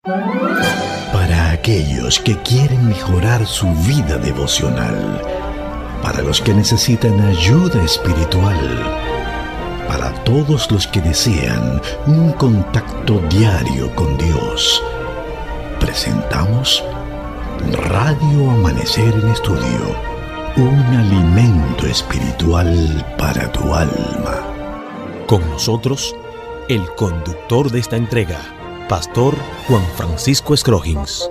Para aquellos que quieren mejorar su vida devocional, para los que necesitan ayuda espiritual, para todos los que desean un contacto diario con Dios, presentamos Radio Amanecer en Estudio, un alimento espiritual para tu alma. Con nosotros, el conductor de esta entrega, Pastor Juan Francisco Scroggins.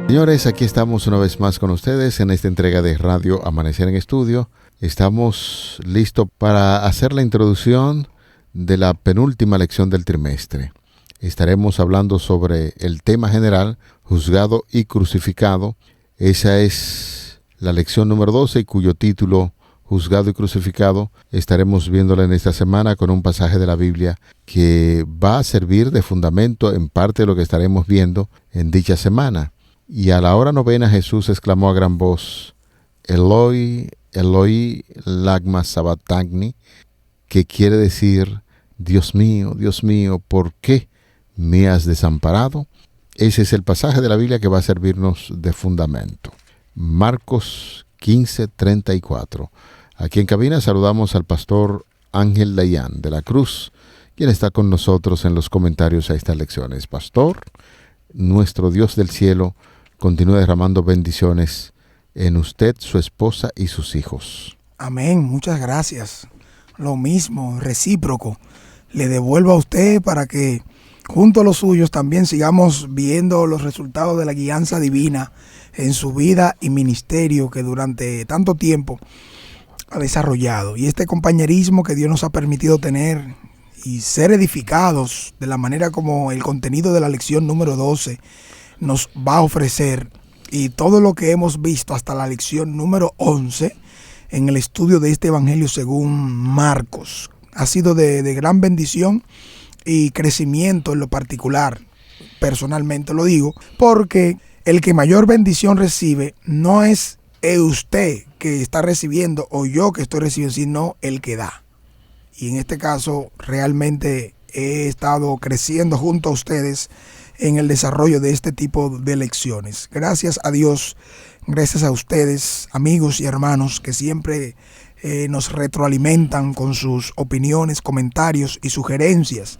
Señores, aquí estamos una vez más con ustedes en esta entrega de Radio Amanecer en Estudio. Estamos listos para hacer la introducción de la penúltima lección del trimestre. Estaremos hablando sobre el tema general, juzgado y crucificado. Esa es la lección número 12 y cuyo título, juzgado y crucificado, estaremos viéndola en esta semana con un pasaje de la Biblia que va a servir de fundamento en parte de lo que estaremos viendo en dicha semana. Y a la hora novena Jesús exclamó a gran voz, Eloi, Eloi, lagma sabachthani, que quiere decir, Dios mío, ¿por qué me has desamparado? Ese es el pasaje de la Biblia que va a servirnos de fundamento. Marcos 15:34. Aquí en cabina saludamos al pastor Ángel Dayan de la Cruz, quien está con nosotros en los comentarios a estas lecciones. Pastor, nuestro Dios del cielo continúa derramando bendiciones en usted, su esposa y sus hijos. Amén, muchas gracias. Lo mismo, recíproco, le devuelvo a usted para que junto a los suyos también sigamos viendo los resultados de la guianza divina en su vida y ministerio que durante tanto tiempo ha desarrollado. Y este compañerismo que Dios nos ha permitido tener y ser edificados de la manera como el contenido de la lección número 12 nos va a ofrecer, y todo lo que hemos visto hasta la lección número 11 en el estudio de este Evangelio según Marcos, ha sido de gran bendición y crecimiento en lo particular. Personalmente lo digo, porque el que mayor bendición recibe no es usted que está recibiendo o yo que estoy recibiendo, sino el que da. Y en este caso realmente he estado creciendo junto a ustedes en el desarrollo de este tipo de lecciones. Gracias a Dios, gracias a ustedes, amigos y hermanos, que siempre nos retroalimentan con sus opiniones, comentarios y sugerencias,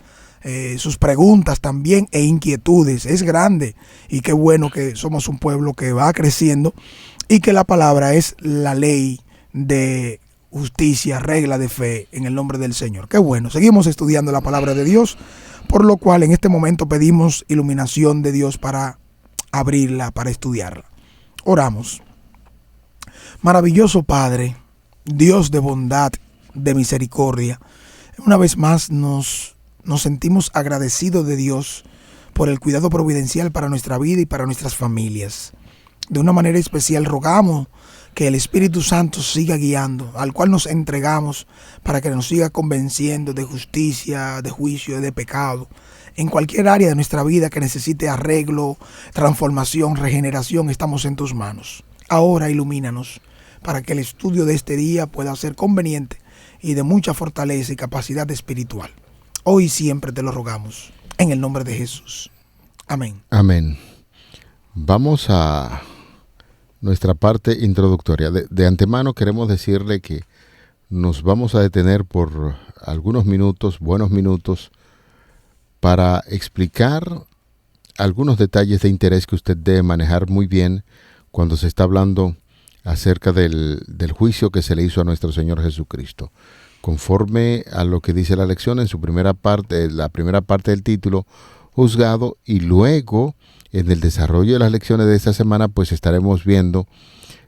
sus preguntas también e inquietudes. Es grande y qué bueno que somos un pueblo que va creciendo y que la palabra es la ley de justicia, regla de fe en el nombre del Señor. Qué bueno, seguimos estudiando la palabra de Dios, por lo cual en este momento pedimos iluminación de Dios para abrirla, para estudiarla. Oramos. Maravilloso Padre, Dios de bondad, de misericordia, una vez más nos sentimos agradecidos de Dios por el cuidado providencial para nuestra vida y para nuestras familias. De una manera especial rogamos que el Espíritu Santo siga guiando, al cual nos entregamos para que nos siga convenciendo de justicia, de juicio, de pecado, en cualquier área de nuestra vida que necesite arreglo, transformación, regeneración. Estamos en tus manos. Ahora ilumínanos para que el estudio de este día pueda ser conveniente y de mucha fortaleza y capacidad espiritual. Hoy y siempre te lo rogamos, en el nombre de Jesús. Amén. Amén. Vamos a nuestra parte introductoria. De antemano queremos decirle que nos vamos a detener por algunos minutos, buenos minutos, para explicar algunos detalles de interés que usted debe manejar muy bien cuando se está hablando acerca del juicio que se le hizo a nuestro Señor Jesucristo. Conforme a lo que dice la lección en su primera parte, la primera parte del título, juzgado, y luego en el desarrollo de las lecciones de esta semana, pues estaremos viendo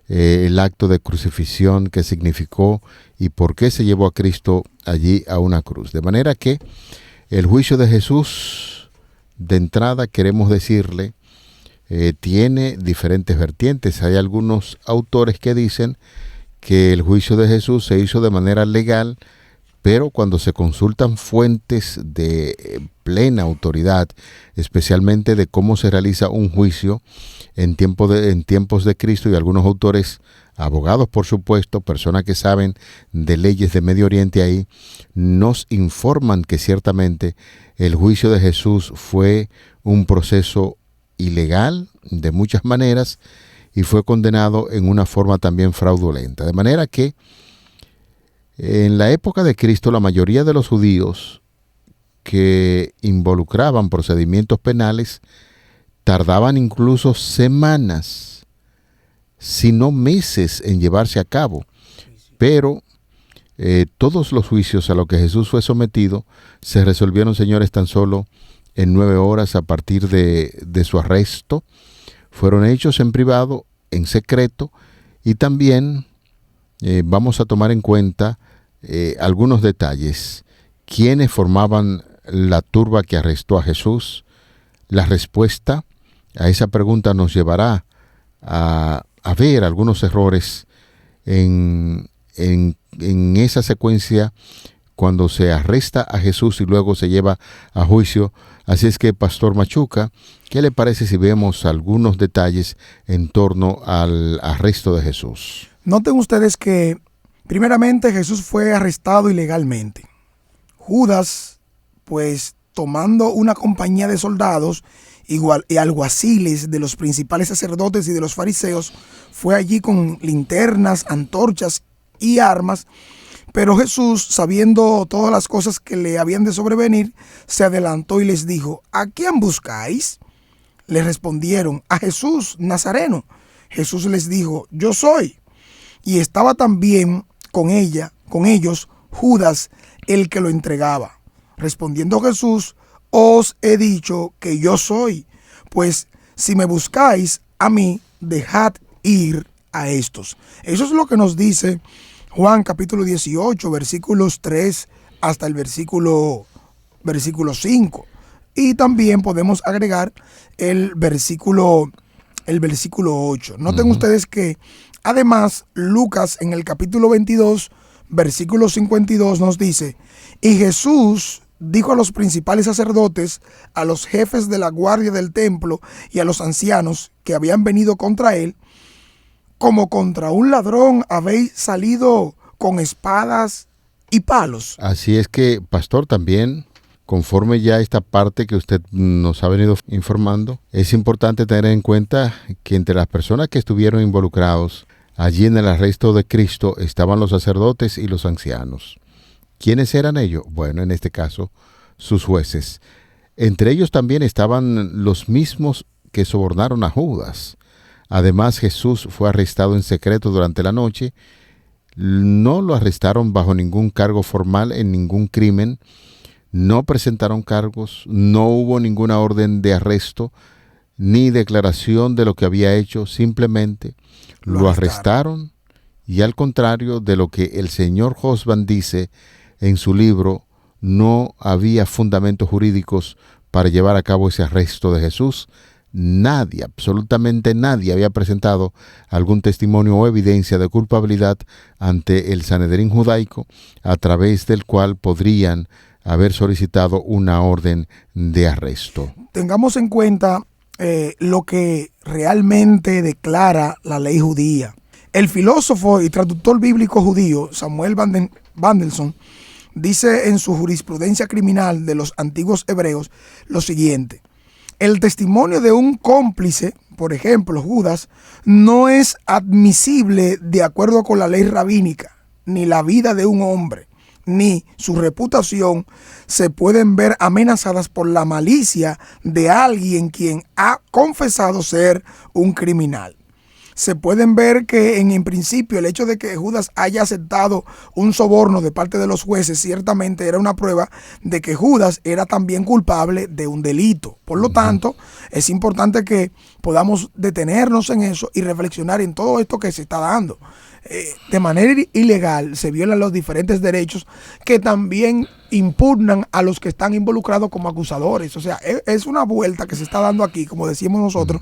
el acto de crucifixión que significó y por qué se llevó a Cristo allí a una cruz. De manera que el juicio de Jesús, de entrada queremos decirle, tiene diferentes vertientes. Hay algunos autores que dicen que el juicio de Jesús se hizo de manera legal, pero cuando se consultan fuentes de plena autoridad, especialmente de cómo se realiza un juicio, en tiempos de Cristo, y algunos autores, abogados por supuesto, personas que saben de leyes de Medio Oriente ahí, nos informan que ciertamente el juicio de Jesús fue un proceso ilegal de muchas maneras y fue condenado en una forma también fraudulenta. De manera que en la época de Cristo la mayoría de los judíos que involucraban procedimientos penales tardaban incluso semanas, si no meses, en llevarse a cabo. Pero todos los juicios a los que Jesús fue sometido se resolvieron, señores, tan solo en 9 horas a partir de su arresto. Fueron hechos en privado, en secreto, y también vamos a tomar en cuenta algunos detalles. ¿Quiénes formaban la turba que arrestó a Jesús? La respuesta a esa pregunta nos llevará a ver algunos errores en esa secuencia cuando se arresta a Jesús y luego se lleva a juicio. Así es que, Pastor Machuca, ¿qué le parece si vemos algunos detalles en torno al arresto de Jesús? Noten ustedes que, primeramente, Jesús fue arrestado ilegalmente. Judas, pues, tomando una compañía de soldados y alguaciles de los principales sacerdotes y de los fariseos, fue allí con linternas, antorchas y armas. Pero Jesús, sabiendo todas las cosas que le habían de sobrevenir, se adelantó y les dijo: ¿a quién buscáis? Le respondieron: a Jesús Nazareno. Jesús les dijo: yo soy. Y estaba también con ellos Judas, el que lo entregaba. Respondiendo Jesús: os he dicho que yo soy. Pues si me buscáis a mí, dejad ir a estos. Eso es lo que nos dice Juan capítulo 18, versículos 3 hasta el versículo 5. Y también podemos agregar el versículo 8. Noten ustedes que además Lucas en el capítulo 22, versículo 52 nos dice: y Jesús dijo a los principales sacerdotes, a los jefes de la guardia del templo y a los ancianos que habían venido contra él: como contra un ladrón habéis salido con espadas y palos. Así es que, pastor, también, conforme ya esta parte que usted nos ha venido informando, es importante tener en cuenta que entre las personas que estuvieron involucrados allí en el arresto de Cristo estaban los sacerdotes y los ancianos. ¿Quiénes eran ellos? Bueno, en este caso, sus jueces. Entre ellos también estaban los mismos que sobornaron a Judas. Además, Jesús fue arrestado en secreto durante la noche. No lo arrestaron bajo ningún cargo formal en ningún crimen. No presentaron cargos, no hubo ninguna orden de arresto, ni declaración de lo que había hecho. Simplemente lo arrestaron, y al contrario de lo que el señor Hosband dice en su libro, no había fundamentos jurídicos para llevar a cabo ese arresto de Jesús. Nadie, absolutamente nadie, había presentado algún testimonio o evidencia de culpabilidad ante el Sanedrín judaico, a través del cual podrían haber solicitado una orden de arresto. Tengamos en cuenta lo que realmente declara la ley judía. El filósofo y traductor bíblico judío Samuel Vandelson dice en su jurisprudencia criminal de los antiguos hebreos lo siguiente: el testimonio de un cómplice, por ejemplo Judas, no es admisible de acuerdo con la ley rabínica, ni la vida de un hombre, ni su reputación se pueden ver amenazadas por la malicia de alguien quien ha confesado ser un criminal. Se pueden ver que en principio el hecho de que Judas haya aceptado un soborno de parte de los jueces ciertamente era una prueba de que Judas era también culpable de un delito. Por lo tanto, es importante que podamos detenernos en eso y reflexionar en todo esto que se está dando. De manera ilegal se violan los diferentes derechos que también impugnan a los que están involucrados como acusadores. O sea, es una vuelta que se está dando aquí, como decimos nosotros,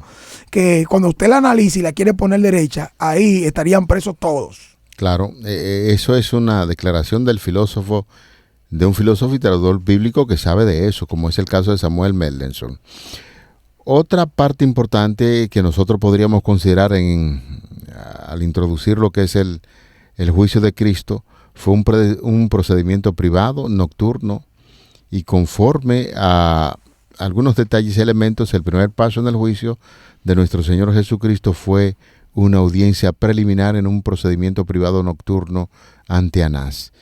que cuando usted la analiza y la quiere poner derecha, ahí estarían presos todos. Claro, eso es una declaración de un filósofo y traductor bíblico que sabe de eso, como es el caso de Samuel Mendelssohn. Otra parte importante que nosotros podríamos considerar al introducir lo que es el juicio de Cristo fue un procedimiento privado, nocturno, y conforme a algunos detalles y elementos, el primer paso en el juicio de nuestro Señor Jesucristo fue una audiencia preliminar en un procedimiento privado nocturno ante Anás,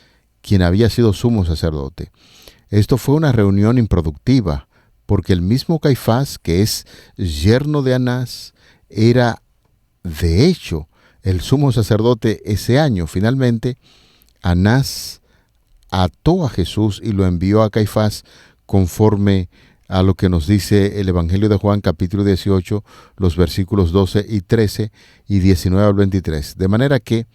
quien había sido sumo sacerdote. Esto fue una reunión improductiva, porque el mismo Caifás, que es yerno de Anás, era de hecho el sumo sacerdote ese año. Finalmente, Anás ató a Jesús y lo envió a Caifás conforme a lo que nos dice el Evangelio de Juan, capítulo 18, los versículos 12 y 13 y 19 al 23. De manera que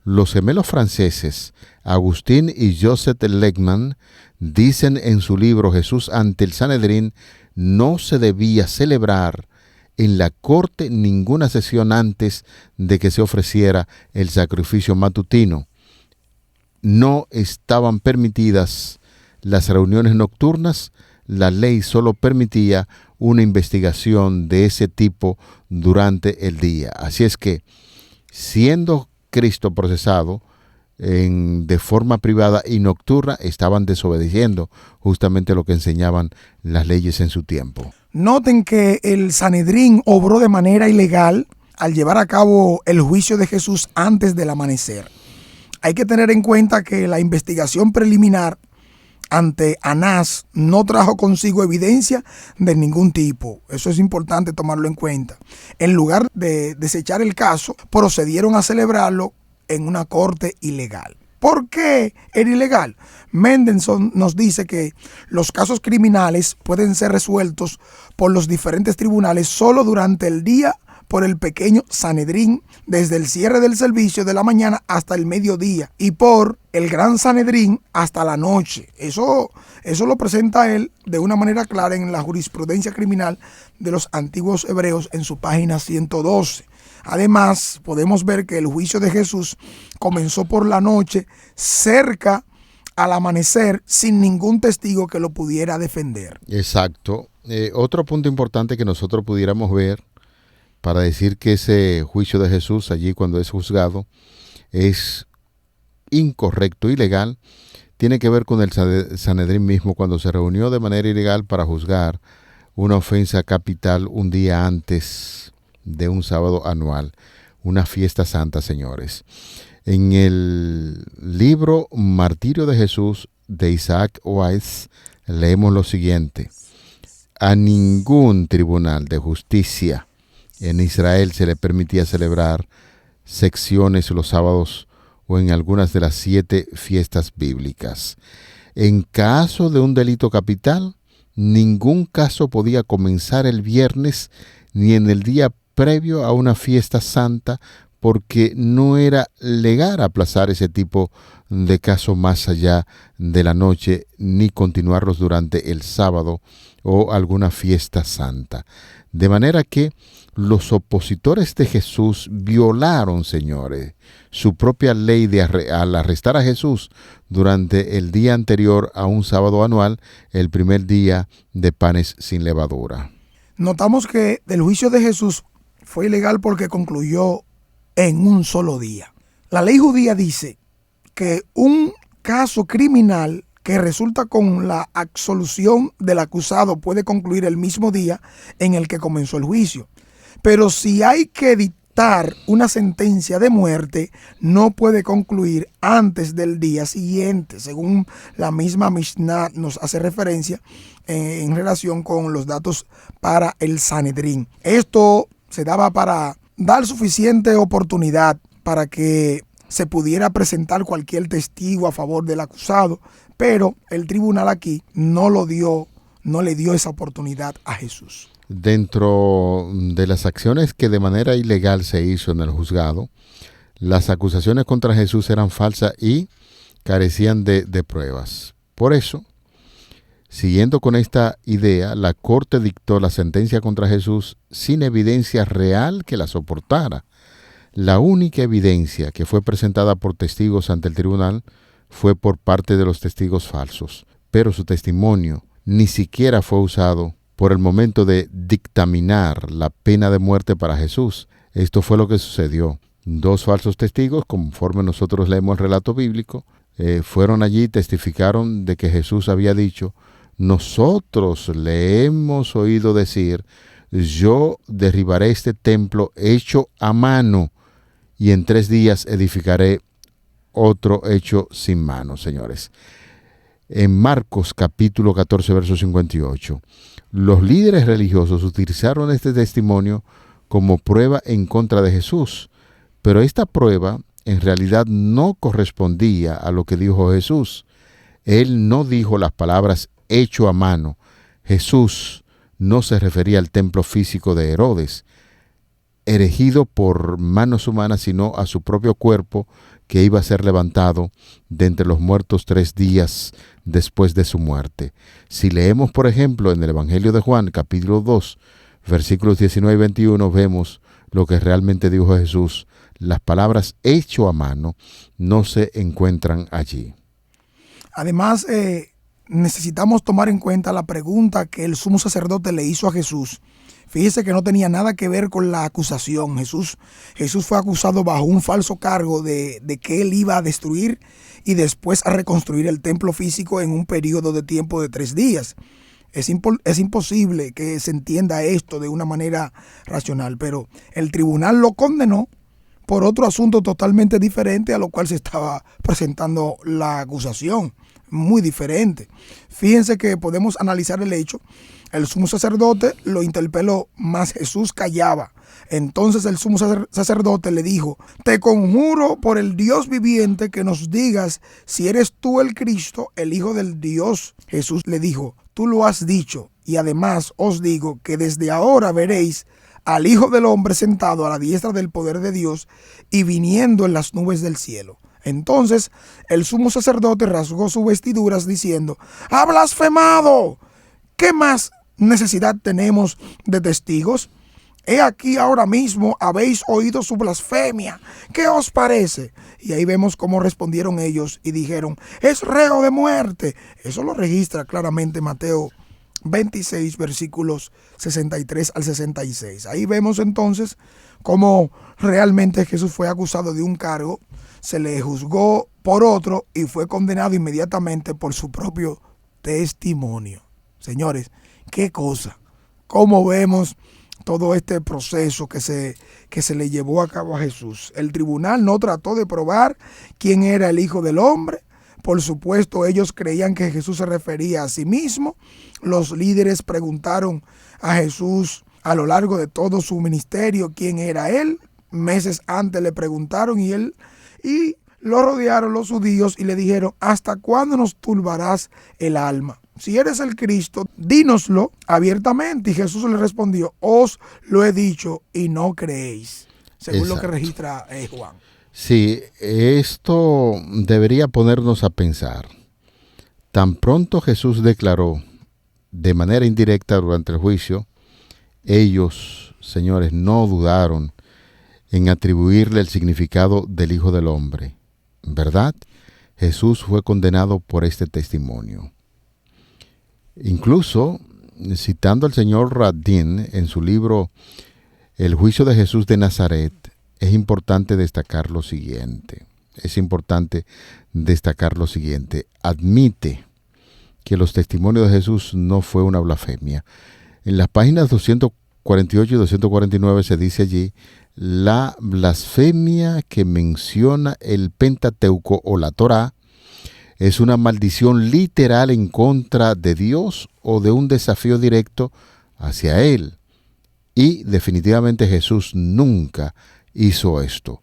los gemelos franceses, Agustín y Joseph Legman, dicen en su libro Jesús ante el Sanedrín, no se debía celebrar en la corte ninguna sesión antes de que se ofreciera el sacrificio matutino. No estaban permitidas las reuniones nocturnas. La ley solo permitía una investigación de ese tipo durante el día. Así es que, siendo Cristo procesado de forma privada y nocturna, estaban desobedeciendo justamente lo que enseñaban las leyes en su tiempo. Noten que el Sanedrín obró de manera ilegal al llevar a cabo el juicio de Jesús antes del amanecer. Hay que tener en cuenta que la investigación preliminar ante Anás no trajo consigo evidencia de ningún tipo. Eso es importante tomarlo en cuenta. En lugar de desechar el caso, procedieron a celebrarlo en una corte ilegal. ¿Por qué era ilegal? Mendelssohn nos dice que los casos criminales pueden ser resueltos por los diferentes tribunales solo durante el día por el pequeño Sanedrín, desde el cierre del servicio de la mañana hasta el mediodía, y por el gran Sanedrín hasta la noche. Eso lo presenta él de una manera clara en la jurisprudencia criminal de los antiguos hebreos en su página 112. Además, podemos ver que el juicio de Jesús comenzó por la noche, cerca al amanecer, sin ningún testigo que lo pudiera defender. Exacto. Otro punto importante que nosotros pudiéramos ver para decir que ese juicio de Jesús allí cuando es juzgado es incorrecto, ilegal, tiene que ver con el Sanedrín mismo cuando se reunió de manera ilegal para juzgar una ofensa capital un día antes de un sábado anual, una fiesta santa, señores. En el libro Martirio de Jesús de Isaac Weiss leemos lo siguiente: a ningún tribunal de justicia en Israel se le permitía celebrar secciones los sábados o en algunas de las 7 fiestas bíblicas. En caso de un delito capital, ningún caso podía comenzar el viernes ni en el día previo a una fiesta santa, porque no era legal aplazar ese tipo de casos más allá de la noche ni continuarlos durante el sábado o alguna fiesta santa. De manera que los opositores de Jesús violaron, señores, su propia ley al arrestar a Jesús durante el día anterior a un sábado anual, el primer día de panes sin levadura. Notamos que el juicio de Jesús fue ilegal porque concluyó en un solo día. La ley judía dice que un caso criminal que resulta con la absolución del acusado puede concluir el mismo día en el que comenzó el juicio. Pero si hay que dictar una sentencia de muerte, no puede concluir antes del día siguiente, según la misma Mishnah nos hace referencia en relación con los datos para el Sanedrín. Esto se daba para dar suficiente oportunidad para que se pudiera presentar cualquier testigo a favor del acusado, pero el tribunal aquí no le dio esa oportunidad a Jesús. Dentro de las acciones que de manera ilegal se hizo en el juzgado, las acusaciones contra Jesús eran falsas y carecían de pruebas. Por eso, siguiendo con esta idea, la corte dictó la sentencia contra Jesús sin evidencia real que la soportara. La única evidencia que fue presentada por testigos ante el tribunal fue por parte de los testigos falsos, pero su testimonio ni siquiera fue usado por el momento de dictaminar la pena de muerte para Jesús. Esto fue lo que sucedió. 2 falsos testigos, conforme nosotros leemos el relato bíblico, fueron allí y testificaron de que Jesús había dicho: nosotros le hemos oído decir, yo derribaré este templo hecho a mano y en 3 días edificaré otro hecho sin mano, señores. En Marcos capítulo 14, verso 58, los líderes religiosos utilizaron este testimonio como prueba en contra de Jesús, pero esta prueba en realidad no correspondía a lo que dijo Jesús. Él no dijo las palabras hecho a mano. Jesús no se refería al templo físico de Herodes, erigido por manos humanas, sino a su propio cuerpo que iba a ser levantado de entre los muertos 3 días después de su muerte. Si leemos, por ejemplo, en el Evangelio de Juan, capítulo 2, versículos 19 y 21, vemos lo que realmente dijo Jesús. Las palabras hecho a mano no se encuentran allí. Además, necesitamos tomar en cuenta la pregunta que el sumo sacerdote le hizo a Jesús. Fíjese que no tenía nada que ver con la acusación. Jesús fue acusado bajo un falso cargo de que él iba a destruir y después a reconstruir el templo físico en un periodo de tiempo de 3 días. Es imposible que se entienda esto de una manera racional, pero el tribunal lo condenó por otro asunto totalmente diferente a lo cual se estaba presentando la acusación. Muy diferente. Fíjense que podemos analizar el hecho. El sumo sacerdote lo interpeló, mas Jesús callaba. Entonces el sumo sacerdote le dijo: te conjuro por el Dios viviente que nos digas si eres tú el Cristo, el Hijo del Dios. Jesús le dijo: tú lo has dicho, y además os digo que desde ahora veréis al Hijo del Hombre sentado a la diestra del poder de Dios y viniendo en las nubes del cielo. Entonces el sumo sacerdote rasgó sus vestiduras diciendo: ¡ha blasfemado! ¿Qué más necesidad tenemos de testigos? He aquí ahora mismo habéis oído su blasfemia. ¿Qué os parece? Y ahí vemos cómo respondieron ellos y dijeron: es reo de muerte. Eso lo registra claramente Mateo 26, versículos 63 al 66. Ahí vemos entonces cómo realmente Jesús fue acusado de un cargo, se le juzgó por otro y fue condenado inmediatamente por su propio testimonio. Señores, qué cosa. ¿Cómo vemos todo este proceso que se le llevó a cabo a Jesús? El tribunal no trató de probar quién era el Hijo del Hombre. Por supuesto, ellos creían que Jesús se refería a sí mismo. Los líderes preguntaron a Jesús a lo largo de todo su ministerio quién era él. Meses antes le preguntaron y lo rodearon los judíos y le dijeron: ¿hasta cuándo nos turbarás el alma? Si eres el Cristo, dínoslo abiertamente. Y Jesús le respondió: os lo he dicho y no creéis. Según Exacto. Lo que registra Juan. Sí, esto debería ponernos a pensar. Tan pronto Jesús declaró de manera indirecta durante el juicio, ellos, señores, no dudaron en atribuirle el significado del Hijo del Hombre. ¿Verdad? Jesús fue condenado por este testimonio. Incluso, citando al señor Radin en su libro El juicio de Jesús de Nazaret, es importante destacar lo siguiente. Admite que los testimonios de Jesús no fue una blasfemia. En las páginas 248 y 249 se dice allí: la blasfemia que menciona el Pentateuco o la Torá es una maldición literal en contra de Dios o de un desafío directo hacia Él. Y definitivamente Jesús nunca hizo esto.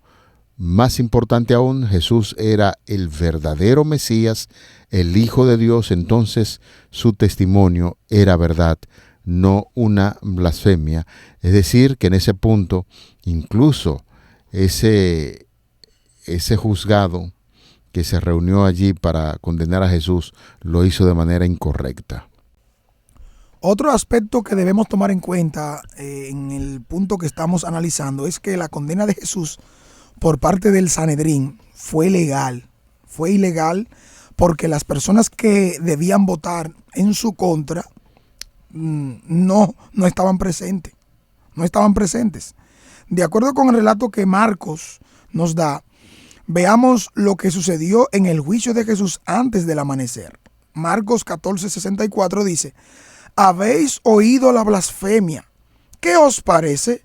Más importante aún, Jesús era el verdadero Mesías, el Hijo de Dios. Entonces su testimonio era verdad, no una blasfemia. Es decir, que en ese punto, incluso ese juzgado que se reunió allí para condenar a Jesús, lo hizo de manera incorrecta. Otro aspecto que debemos tomar en cuenta en el punto que estamos analizando es que la condena de Jesús por parte del Sanedrín fue legal. Fue ilegal porque las personas que debían votar en su contra no estaban presentes. No estaban presentes. De acuerdo con el relato que Marcos nos da, veamos lo que sucedió en el juicio de Jesús antes del amanecer. Marcos 14:64 dice: habéis oído la blasfemia. ¿Qué os parece?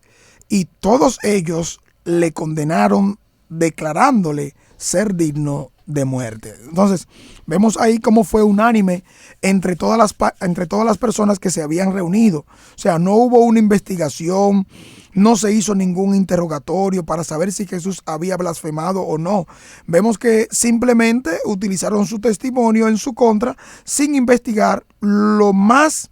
Y todos ellos le condenaron, declarándole ser digno de muerte. Entonces, vemos ahí cómo fue unánime entre todas las personas que se habían reunido. O sea, no hubo una investigación, no se hizo ningún interrogatorio para saber si Jesús había blasfemado o no. Vemos que simplemente utilizaron su testimonio en su contra sin investigar lo más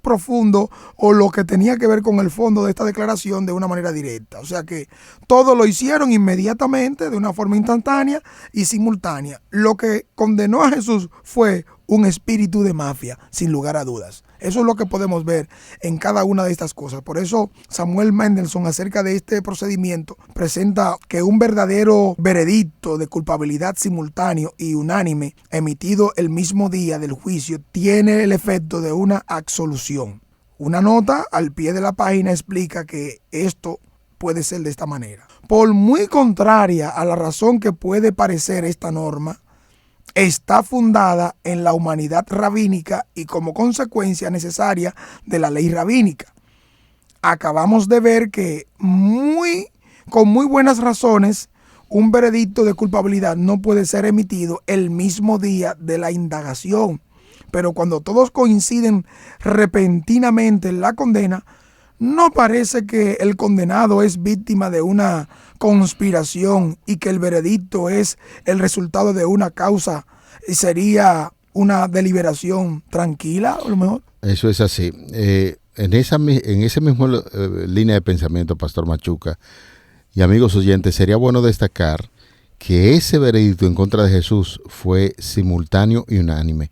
profundo o lo que tenía que ver con el fondo de esta declaración de una manera directa. O sea que todo lo hicieron inmediatamente, de una forma instantánea y simultánea. Lo que condenó a Jesús fue un espíritu de mafia, sin lugar a dudas. Eso es lo que podemos ver en cada una de estas cosas. Por eso Samuel Mendelssohn, acerca de este procedimiento, presenta que un verdadero veredicto de culpabilidad simultáneo y unánime emitido el mismo día del juicio tiene el efecto de una absolución. Una nota al pie de la página explica que esto puede ser de esta manera. Por muy contraria a la razón que puede parecer esta norma, está fundada en la humanidad rabínica y como consecuencia necesaria de la ley rabínica. Acabamos de ver que con muy buenas razones un veredicto de culpabilidad no puede ser emitido el mismo día de la indagación, pero cuando todos coinciden repentinamente en la condena, no parece que el condenado es víctima de una conspiración y que el veredicto es el resultado de una causa y sería una deliberación tranquila, a lo mejor. Eso es así. En esa misma línea de pensamiento, Pastor Machuca y amigos oyentes, sería bueno destacar que ese veredicto en contra de Jesús fue simultáneo y unánime.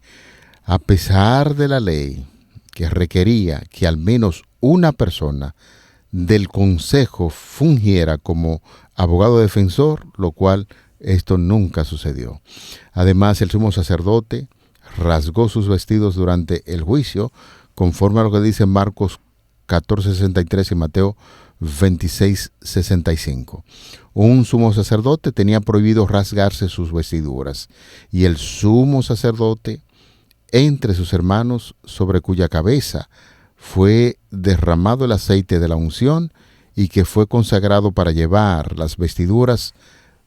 A pesar de la ley que requería que al menos una persona del consejo fungiera como abogado defensor, lo cual esto nunca sucedió. Además, el sumo sacerdote rasgó sus vestidos durante el juicio, conforme a lo que dice Marcos 14:63 y Mateo 26:65. Un sumo sacerdote tenía prohibido rasgarse sus vestiduras, y el sumo sacerdote, entre sus hermanos, sobre cuya cabeza fue derramado el aceite de la unción y que fue consagrado para llevar las vestiduras,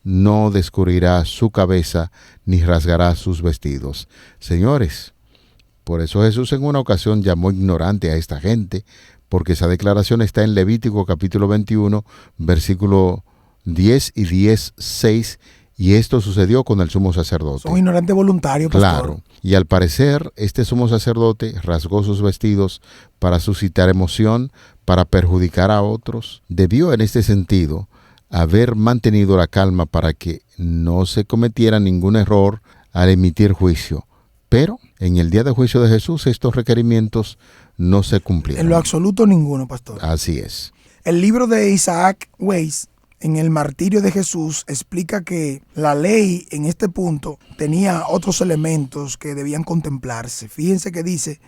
no descubrirá su cabeza ni rasgará sus vestidos. Señores, por eso Jesús en una ocasión llamó ignorante a esta gente, porque esa declaración está en Levítico capítulo 21, versículo 10 y 10:6, y esto sucedió con el sumo sacerdote. Son ignorantes voluntarios, pastor. Claro, y al parecer este sumo sacerdote rasgó sus vestidos para suscitar emoción, para perjudicar a otros. Debió en este sentido haber mantenido la calma para que no se cometiera ningún error al emitir juicio. Pero en el día de juicio de Jesús estos requerimientos no se cumplieron. En lo absoluto ninguno, pastor. Así es. El libro de Isaac Weiss, en el martirio de Jesús, explica que la ley en este punto tenía otros elementos que debían contemplarse. Fíjense que dice: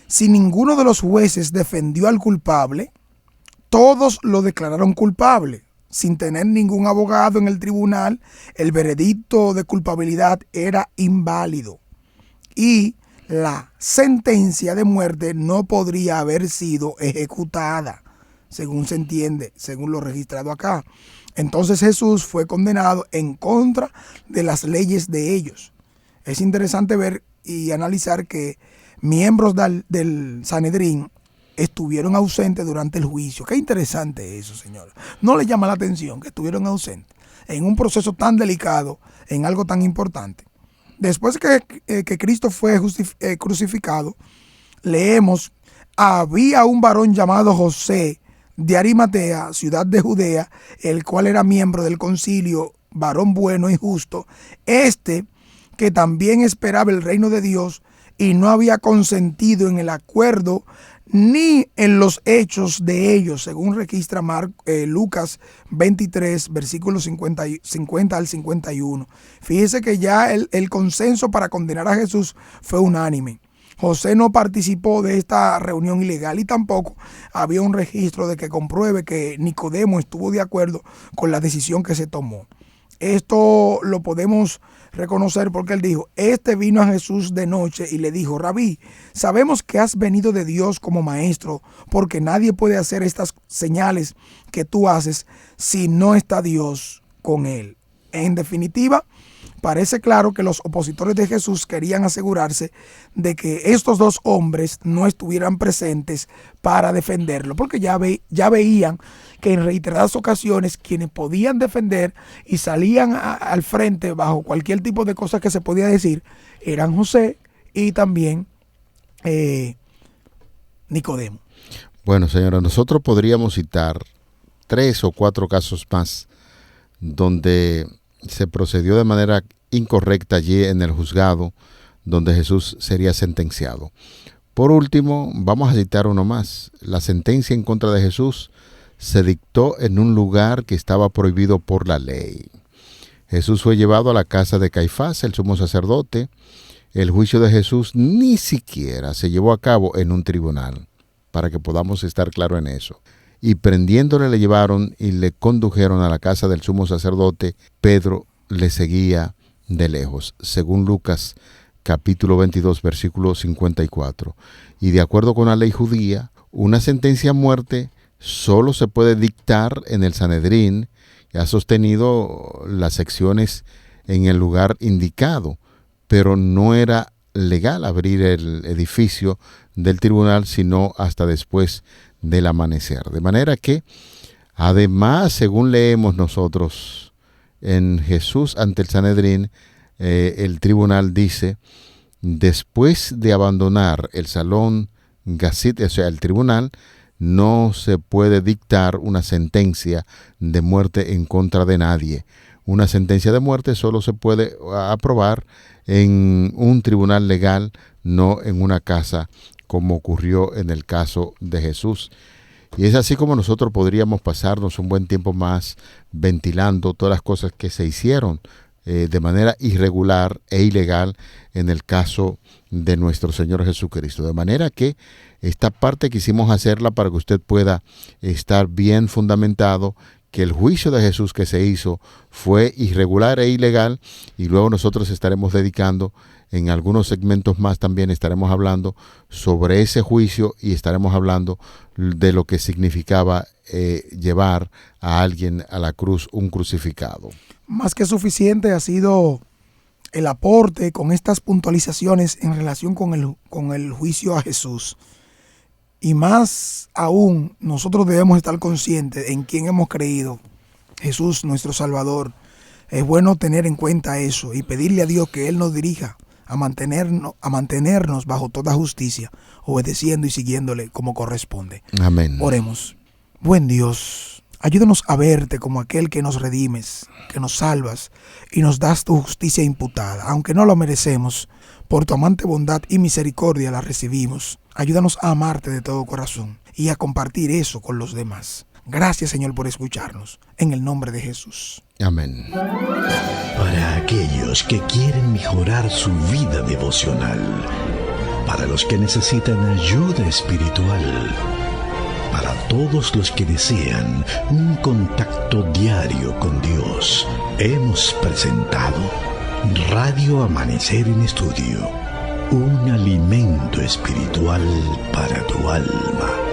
si ninguno de los jueces defendió al culpable, todos lo declararon culpable. Sin tener ningún abogado en el tribunal, el veredicto de culpabilidad era inválido y la sentencia de muerte no podría haber sido ejecutada, según se entiende, según lo registrado acá. Entonces Jesús fue condenado en contra de las leyes de ellos. Es interesante ver y analizar que miembros del Sanedrín estuvieron ausentes durante el juicio. Qué interesante eso, señor. ¿No le llama la atención que estuvieron ausentes en un proceso tan delicado, en algo tan importante? Después que Cristo fue crucificado, leemos: había un varón llamado José de Arimatea, ciudad de Judea, el cual era miembro del concilio, varón bueno y justo, que también esperaba el reino de Dios y no había consentido en el acuerdo ni en los hechos de ellos, según registra Lucas 23, versículos 50 al 51. Fíjese que ya el consenso para condenar a Jesús fue unánime. José no participó de esta reunión ilegal y tampoco había un registro de que compruebe que Nicodemo estuvo de acuerdo con la decisión que se tomó. Esto lo podemos reconocer porque él dijo: este vino a Jesús de noche y le dijo: Rabí, sabemos que has venido de Dios como maestro, porque nadie puede hacer estas señales que tú haces si no está Dios con él. En definitiva, parece claro que los opositores de Jesús querían asegurarse de que estos dos hombres no estuvieran presentes para defenderlo, porque ya veían que en reiteradas ocasiones quienes podían defender y salían al frente bajo cualquier tipo de cosa que se podía decir eran José y también Nicodemo. Bueno, señora, nosotros podríamos citar 3 o 4 casos más donde se procedió de manera incorrecta allí en el juzgado donde Jesús sería sentenciado. Por último, vamos a citar uno más. La sentencia en contra de Jesús se dictó en un lugar que estaba prohibido por la ley. Jesús fue llevado a la casa de Caifás, el sumo sacerdote. El juicio de Jesús ni siquiera se llevó a cabo en un tribunal, para que podamos estar claros en eso. Y prendiéndole le llevaron y le condujeron a la casa del sumo sacerdote. Pedro le seguía de lejos, según Lucas capítulo 22, versículo 54. Y de acuerdo con la ley judía, una sentencia a muerte solo se puede dictar en el Sanedrín, que ha sostenido las secciones en el lugar indicado, pero no era legal abrir el edificio del tribunal sino hasta después del amanecer. De manera que, además, según leemos nosotros en Jesús ante el Sanedrín, el tribunal dice: después de abandonar el salón Gazit, o sea, el tribunal, no se puede dictar una sentencia de muerte en contra de nadie. Una sentencia de muerte solo se puede aprobar en un tribunal legal, no en una casa, como ocurrió en el caso de Jesús. Y es así como nosotros podríamos pasarnos un buen tiempo más ventilando todas las cosas que se hicieron de manera irregular e ilegal en el caso de nuestro Señor Jesucristo. De manera que esta parte quisimos hacerla para que usted pueda estar bien fundamentado que el juicio de Jesús que se hizo fue irregular e ilegal, y luego nosotros estaremos dedicando en algunos segmentos más, también estaremos hablando sobre ese juicio y estaremos hablando de lo que significaba llevar a alguien a la cruz, un crucificado. Más que suficiente ha sido el aporte con estas puntualizaciones en relación con el juicio a Jesús. Y más aún, nosotros debemos estar conscientes en quién hemos creído, Jesús nuestro Salvador. Es bueno tener en cuenta eso y pedirle a Dios que Él nos dirija a mantenernos bajo toda justicia, obedeciendo y siguiéndole como corresponde. Amén. Oremos. Buen Dios, ayúdanos a verte como aquel que nos redimes, que nos salvas y nos das tu justicia imputada, aunque no lo merecemos. Por tu amante bondad y misericordia la recibimos. Ayúdanos a amarte de todo corazón y a compartir eso con los demás. Gracias, Señor, por escucharnos. En el nombre de Jesús. Amén. Para aquellos que quieren mejorar su vida devocional, para los que necesitan ayuda espiritual, para todos los que desean un contacto diario con Dios, hemos presentado Radio Amanecer en Estudio, un alimento espiritual para tu alma.